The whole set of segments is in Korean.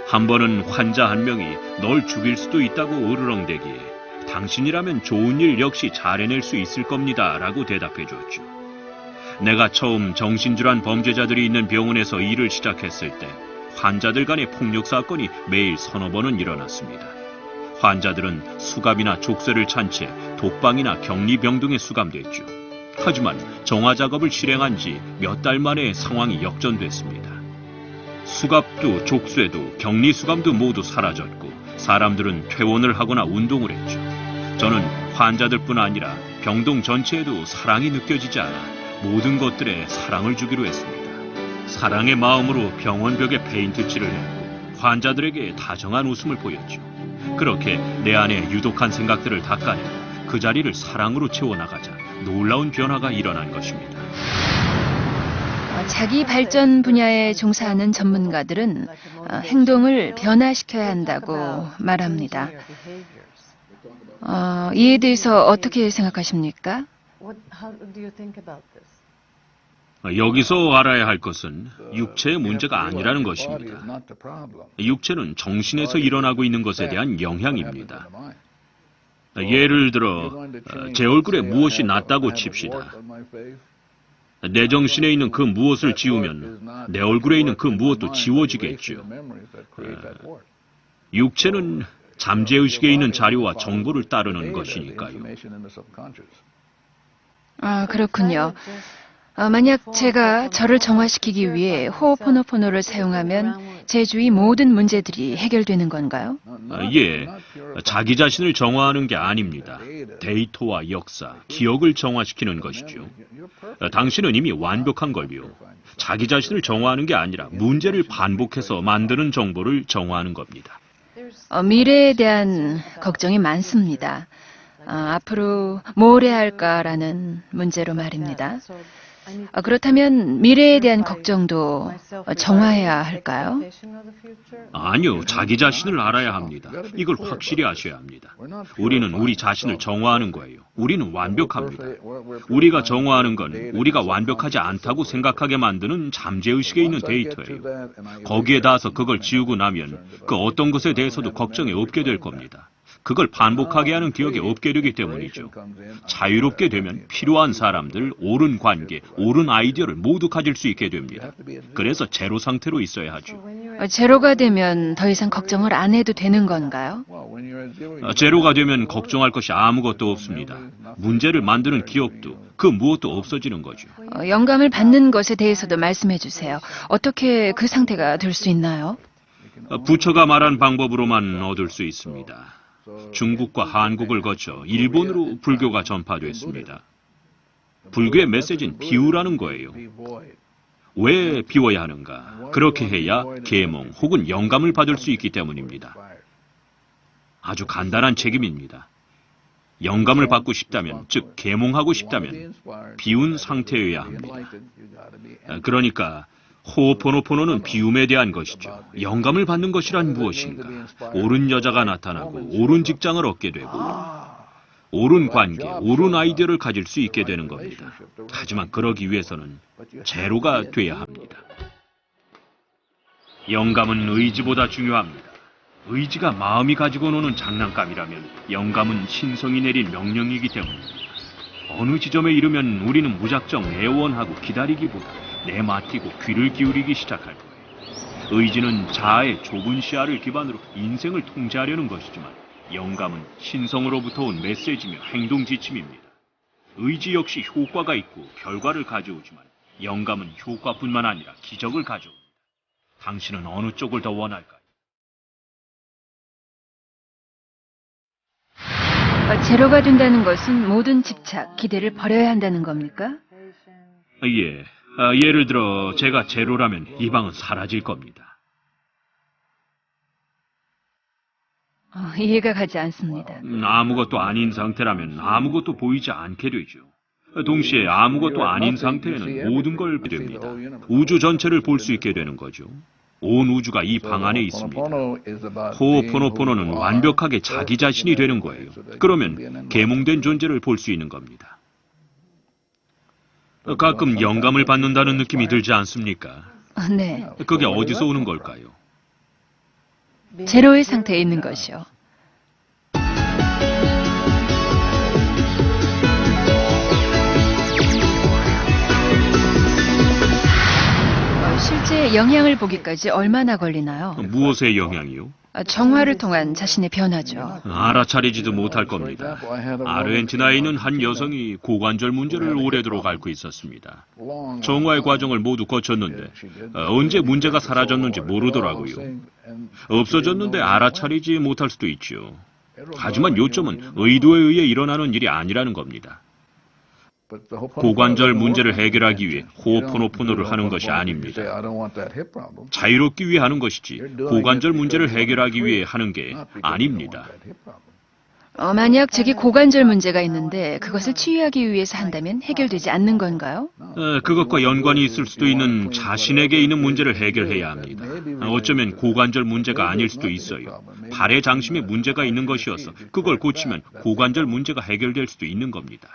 한 번은 환자 한 명이 널 죽일 수도 있다고 으르렁대기에 당신이라면 좋은 일 역시 잘 해낼 수 있을 겁니다 라고 대답해 줬죠. 내가 처음 정신질환 범죄자들이 있는 병원에서 일을 시작했을 때 환자들 간의 폭력 사건이 매일 서너 번은 일어났습니다. 환자들은 수갑이나 족쇄를 찬 채 독방이나 격리병 등에 수감됐죠. 하지만 정화 작업을 실행한 지 몇 달 만에 상황이 역전됐습니다. 수갑도 족쇄도 격리 수감도 모두 사라졌고 사람들은 퇴원을 하거나 운동을 했죠. 저는 환자들뿐 아니라 병동 전체에도 사랑이 느껴지지 않아 모든 것들에 사랑을 주기로 했습니다. 사랑의 마음으로 병원 벽에 페인트칠을 했고 환자들에게 다정한 웃음을 보였죠. 그렇게 내 안에 유독한 생각들을 닦아내고 그 자리를 사랑으로 채워나가자 놀라운 변화가 일어난 것입니다. 자기 발전 분야에 종사하는 전문가들은 행동을 변화시켜야 한다고 말합니다. 이에 대해서 어떻게 생각하십니까? 여기서 알아야 할 것은 육체의 문제가 아니라는 것입니다. 육체는 정신에서 일어나고 있는 것에 대한 영향입니다. 예를 들어 제 얼굴에 무엇이 났다고 칩시다. 내 정신에 있는 그 무엇을 지우면 내 얼굴에 있는 그 무엇도 지워지겠죠. 육체는 잠재의식에 있는 자료와 정보를 따르는 것이니까요. 그렇군요. 만약 제가 저를 정화시키기 위해 호호포노포노를 사용하면 제 주위 모든 문제들이 해결되는 건가요? 예, 자기 자신을 정화하는 게 아닙니다. 데이터와 역사, 기억을 정화시키는 것이죠. 당신은 이미 완벽한 걸요. 자기 자신을 정화하는 게 아니라 문제를 반복해서 만드는 정보를 정화하는 겁니다. 미래에 대한 걱정이 많습니다. 앞으로 뭘 해야 할까라는 문제로 말입니다. 그렇다면 미래에 대한 걱정도 정화해야 할까요? 아니요, 자기 자신을 알아야 합니다. 이걸 확실히 아셔야 합니다. 우리는 우리 자신을 정화하는 거예요. 우리는 완벽합니다. 우리가 정화하는 건 우리가 완벽하지 않다고 생각하게 만드는 잠재의식에 있는 데이터예요. 거기에 닿아서 그걸 지우고 나면 그 어떤 것에 대해서도 걱정이 없게 될 겁니다. 그걸 반복하게 하는 기억이 없게 되기 때문이죠. 자유롭게 되면 필요한 사람들, 옳은 관계, 옳은 아이디어를 모두 가질 수 있게 됩니다. 그래서 제로 상태로 있어야 하죠. 제로가 되면 더 이상 걱정을 안 해도 되는 건가요? 제로가 되면 걱정할 것이 아무것도 없습니다. 문제를 만드는 기억도 그 무엇도 없어지는 거죠. 영감을 받는 것에 대해서도 말씀해 주세요. 어떻게 그 상태가 될 수 있나요? 부처가 말한 방법으로만 얻을 수 있습니다. 중국과 한국을 거쳐 일본으로 불교가 전파됐습니다. 불교의 메시지는 비우라는 거예요. 왜 비워야 하는가? 그렇게 해야 계몽 혹은 영감을 받을 수 있기 때문입니다. 아주 간단한 책임입니다. 영감을 받고 싶다면, 즉 계몽하고 싶다면 비운 상태여야 합니다. 그러니까 호호포노포노는 비움에 대한 것이죠. 영감을 받는 것이란 무엇인가? 옳은 여자가 나타나고 옳은 직장을 얻게 되고 옳은 관계, 옳은 아이디어를 가질 수 있게 되는 겁니다. 하지만 그러기 위해서는 제로가 돼야 합니다. 영감은 의지보다 중요합니다. 의지가 마음이 가지고 노는 장난감이라면 영감은 신성이 내린 명령이기 때문입니다. 어느 지점에 이르면 우리는 무작정 애원하고 기다리기보다 내맡기고 귀를 기울이기 시작할 거예요. 의지는 자아의 좁은 시야를 기반으로 인생을 통제하려는 것이지만 영감은 신성으로부터 온 메시지며 행동 지침입니다. 의지 역시 효과가 있고 결과를 가져오지만 영감은 효과뿐만 아니라 기적을 가져옵니다. 당신은 어느 쪽을 더 원할까요? 제로가 된다는 것은 모든 집착, 기대를 버려야 한다는 겁니까? 예. 예를 들어 제가 제로라면 이 방은 사라질 겁니다. 이해가 가지 않습니다. 아무것도 아닌 상태라면 아무것도 보이지 않게 되죠. 동시에 아무것도 아닌 상태에는 모든 걸 보게 됩니다. 우주 전체를 볼 수 있게 되는 거죠. 온 우주가 이 방 안에 있습니다. 호호포노포노는 완벽하게 자기 자신이 되는 거예요. 그러면 계몽된 존재를 볼 수 있는 겁니다. 가끔 영감을 받는다는 느낌이 들지 않습니까? 네. 그게 어디서 오는 걸까요? 제로의 상태에 있는 것이요. 실제 영향을 보기까지 얼마나 걸리나요? 무엇의 영향이요? 정화를 통한 자신의 변화죠. 알아차리지도 못할 겁니다. 아르헨티나에 있는 한 여성이 고관절 문제를 오래도록 앓고 있었습니다. 정화의 과정을 모두 거쳤는데 언제 문제가 사라졌는지 모르더라고요. 없어졌는데 알아차리지 못할 수도 있죠. 하지만 요점은 의도에 의해 일어나는 일이 아니라는 겁니다. 고관절 문제를 해결하기 위해 호오포노포노를 하는 것이 아닙니다. 자유롭기 위해 하는 것이지 고관절 문제를 해결하기 위해 하는 게 아닙니다. 만약 제게 고관절 문제가 있는데 그것을 치유하기 위해서 한다면 해결되지 않는 건가요? 그것과 연관이 있을 수도 있는 자신에게 있는 문제를 해결해야 합니다. 어쩌면 고관절 문제가 아닐 수도 있어요. 발의 장심에 문제가 있는 것이어서 그걸 고치면 고관절 문제가 해결될 수도 있는 겁니다.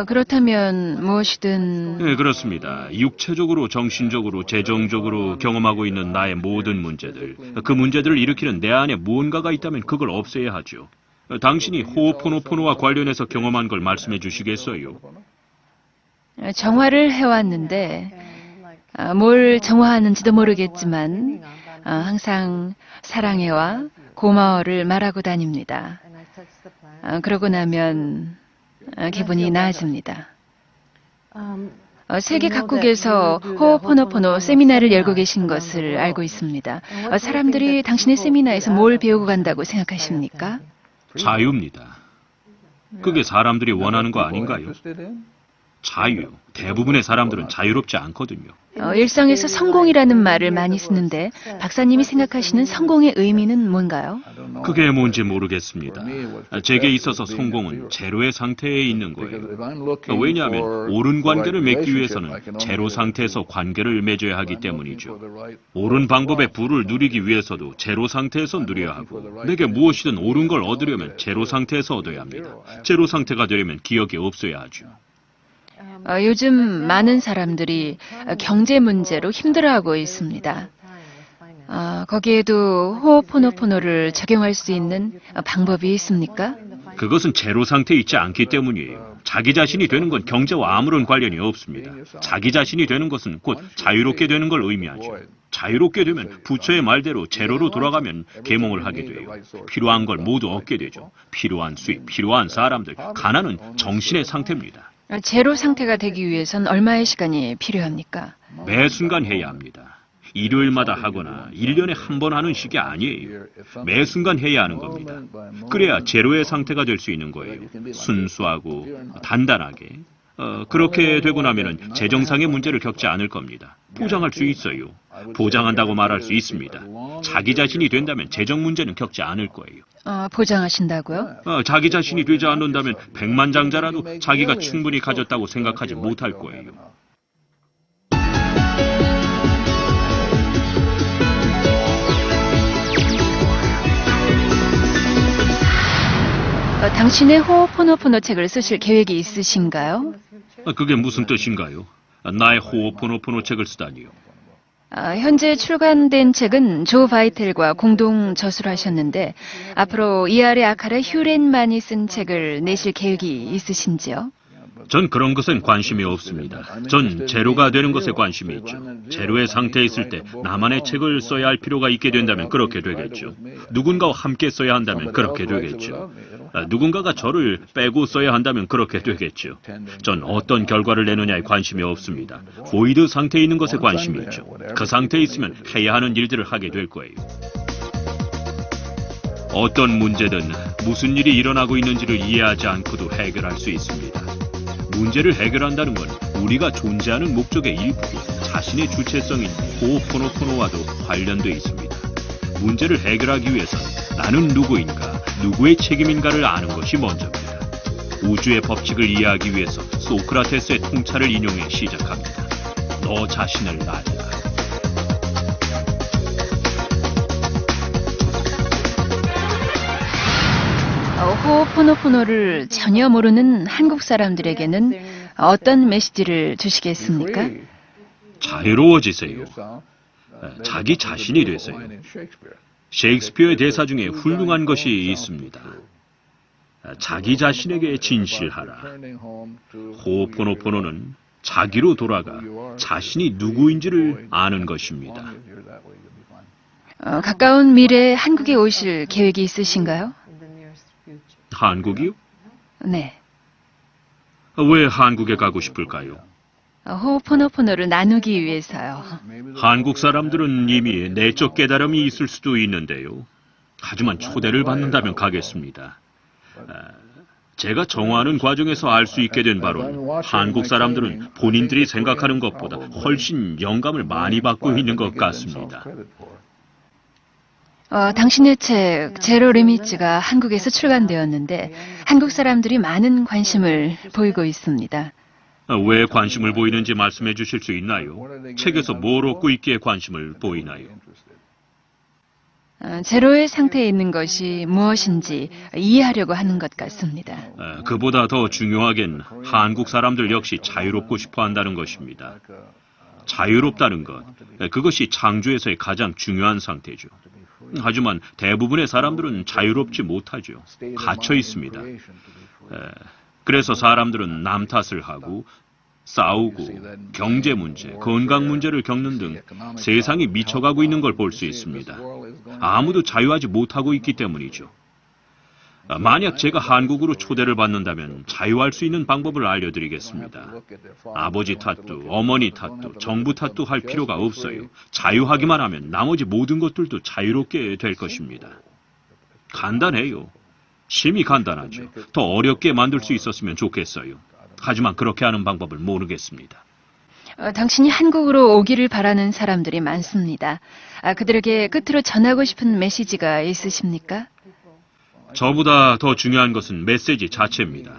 그렇다면 무엇이든 네, 그렇습니다. 육체적으로, 정신적으로, 재정적으로 경험하고 있는 나의 모든 문제들, 그 문제들을 일으키는 내 안에 무언가가 있다면 그걸 없애야 하죠. 당신이 호오포노포노와 관련해서 경험한 걸 말씀해 주시겠어요? 정화를 해왔는데 뭘 정화하는지도 모르겠지만 항상 사랑해와 고마워를 말하고 다닙니다. 그러고 나면 기분이 나아집니다. 세계 각국에서 호오포노포노 세미나를 열고 계신 것을 알고 있습니다. 사람들이 당신의 세미나에서 뭘 배우고 간다고 생각하십니까? 자유입니다. 그게 사람들이 원하는 거 아닌가요? 자유. 대부분의 사람들은 자유롭지 않거든요. 일상에서 성공이라는 말을 많이 쓰는데 박사님이 생각하시는 성공의 의미는 뭔가요? 그게 뭔지 모르겠습니다. 제게 있어서 성공은 제로의 상태에 있는 거예요. 왜냐하면 옳은 관계를 맺기 위해서는 제로 상태에서 관계를 맺어야 하기 때문이죠. 옳은 방법의 부를 누리기 위해서도 제로 상태에서 누려야 하고 내게 무엇이든 옳은 걸 얻으려면 제로 상태에서 얻어야 합니다. 제로 상태가 되려면 기억이 없어야 하죠. 요즘 많은 사람들이 경제 문제로 힘들어하고 있습니다. 거기에도 호오포노포노를 적용할 수 있는 방법이 있습니까? 그것은 제로 상태에 있지 않기 때문이에요. 자기 자신이 되는 건 경제와 아무런 관련이 없습니다. 자기 자신이 되는 것은 곧 자유롭게 되는 걸 의미하죠. 자유롭게 되면 부처의 말대로 제로로 돌아가면 계몽을 하게 돼요. 필요한 걸 모두 얻게 되죠. 필요한 수입, 필요한 사람들, 가난은 정신의 상태입니다. 제로 상태가 되기 위해선 얼마의 시간이 필요합니까? 매 순간 해야 합니다. 일요일마다 하거나 1년에 한 번 하는 식이 아니에요. 매 순간 해야 하는 겁니다. 그래야 제로의 상태가 될 수 있는 거예요. 순수하고 단단하게. 그렇게 되고 나면은 재정상의 문제를 겪지 않을 겁니다. 보장할 수 있어요. 보장한다고 말할 수 있습니다. 자기 자신이 된다면 재정 문제는 겪지 않을 거예요. 보장하신다고요? 자기 자신이 되지 않는다면 백만장자라도 자기가 충분히 가졌다고 생각하지 못할 거예요. 당신의 호오포노포노 책을 쓰실 계획이 있으신가요? 그게 무슨 뜻인가요? 나의 호오포노포노 책을 쓰다니요. 현재 출간된 책은 조 바이텔과 공동 저술을 하셨는데 앞으로 이아레 아카라 휴렌만이 쓴 책을 내실 계획이 있으신지요? 전 그런 것엔 관심이 없습니다. 전 제로가 되는 것에 관심이 있죠. 제로의 상태에 있을 때 나만의 책을 써야 할 필요가 있게 된다면 그렇게 되겠죠. 누군가와 함께 써야 한다면 그렇게 되겠죠. 누군가가 저를 빼고 써야 한다면 그렇게 되겠죠. 전 어떤 결과를 내느냐에 관심이 없습니다. 보이드 상태에 있는 것에 관심이 있죠. 그 상태에 있으면 해야 하는 일들을 하게 될 거예요. 어떤 문제든 무슨 일이 일어나고 있는지를 이해하지 않고도 해결할 수 있습니다. 문제를 해결한다는 건 우리가 존재하는 목적의 일부고 자신의 주체성인 호오포노포노와도 관련돼 있습니다. 문제를 해결하기 위해서는 나는 누구인가, 누구의 책임인가를 아는 것이 먼저입니다. 우주의 법칙을 이해하기 위해서 소크라테스의 통찰을 인용해 시작합니다. 너 자신을 알라. 호오포노포노를 전혀 모르는 한국 사람들에게는 어떤 메시지를 주시겠습니까? 자유로워지세요. 자기 자신이 되세요. 셰익스피어의 대사 중에 훌륭한 것이 있습니다. 자기 자신에게 진실하라. 호opo노포노는 자기로 돌아가 자신이 누구인지를 아는 것입니다. 가까운 미래에 한국에 오실 계획이 있으신가요? 한국이요? 네. 왜 한국에 가고 싶을까요? 호opo노포노를 나누기 위해서요. 한국 사람들은 이미 내적 깨달음이 있을 수도 있는데요. 하지만 초대를 받는다면 가겠습니다. 제가 정화하는 과정에서 알 수 있게 된 바로는 한국 사람들은 본인들이 생각하는 것보다 훨씬 영감을 많이 받고 있는 것 같습니다. 당신의 책 제로 리미츠가 한국에서 출간되었는데 한국 사람들이 많은 관심을 보이고 있습니다. 왜 관심을 보이는지 말씀해 주실 수 있나요? 책에서 뭘 얻고 있기에 관심을 보이나요? 제로의 상태에 있는 것이 무엇인지 이해하려고 하는 것 같습니다. 그보다 더 중요하긴 한국 사람들 역시 자유롭고 싶어 한다는 것입니다. 자유롭다는 것, 그것이 창조에서의 가장 중요한 상태죠. 하지만 대부분의 사람들은 자유롭지 못하죠. 갇혀 있습니다. 그래서 사람들은 남 탓을 하고 싸우고 경제 문제, 건강 문제를 겪는 등 세상이 미쳐가고 있는 걸 볼 수 있습니다. 아무도 자유하지 못하고 있기 때문이죠. 만약 제가 한국으로 초대를 받는다면 자유할 수 있는 방법을 알려드리겠습니다. 아버지 탓도, 어머니 탓도, 정부 탓도 할 필요가 없어요. 자유하기만 하면 나머지 모든 것들도 자유롭게 될 것입니다. 간단해요. 심히 간단하죠. 더 어렵게 만들 수 있었으면 좋겠어요. 하지만 그렇게 하는 방법을 모르겠습니다. 당신이 한국으로 오기를 바라는 사람들이 많습니다. 그들에게 끝으로 전하고 싶은 메시지가 있으십니까? 저보다 더 중요한 것은 메시지 자체입니다.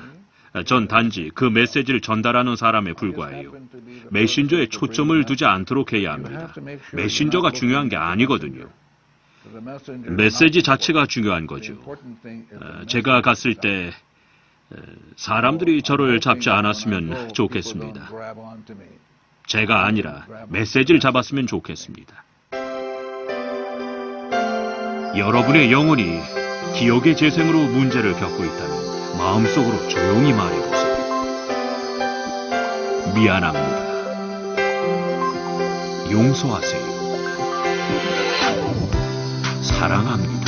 전 단지 그 메시지를 전달하는 사람에 불과해요. 메신저에 초점을 두지 않도록 해야 합니다. 메신저가 중요한 게 아니거든요. 메시지 자체가 중요한 거죠. 제가 갔을 때 사람들이 저를 잡지 않았으면 좋겠습니다. 제가 아니라 메시지를 잡았으면 좋겠습니다. 여러분의 영혼이 기억의 재생으로 문제를 겪고 있다면 마음속으로 조용히 말해보세요. 미안합니다. 용서하세요. 사랑합니다.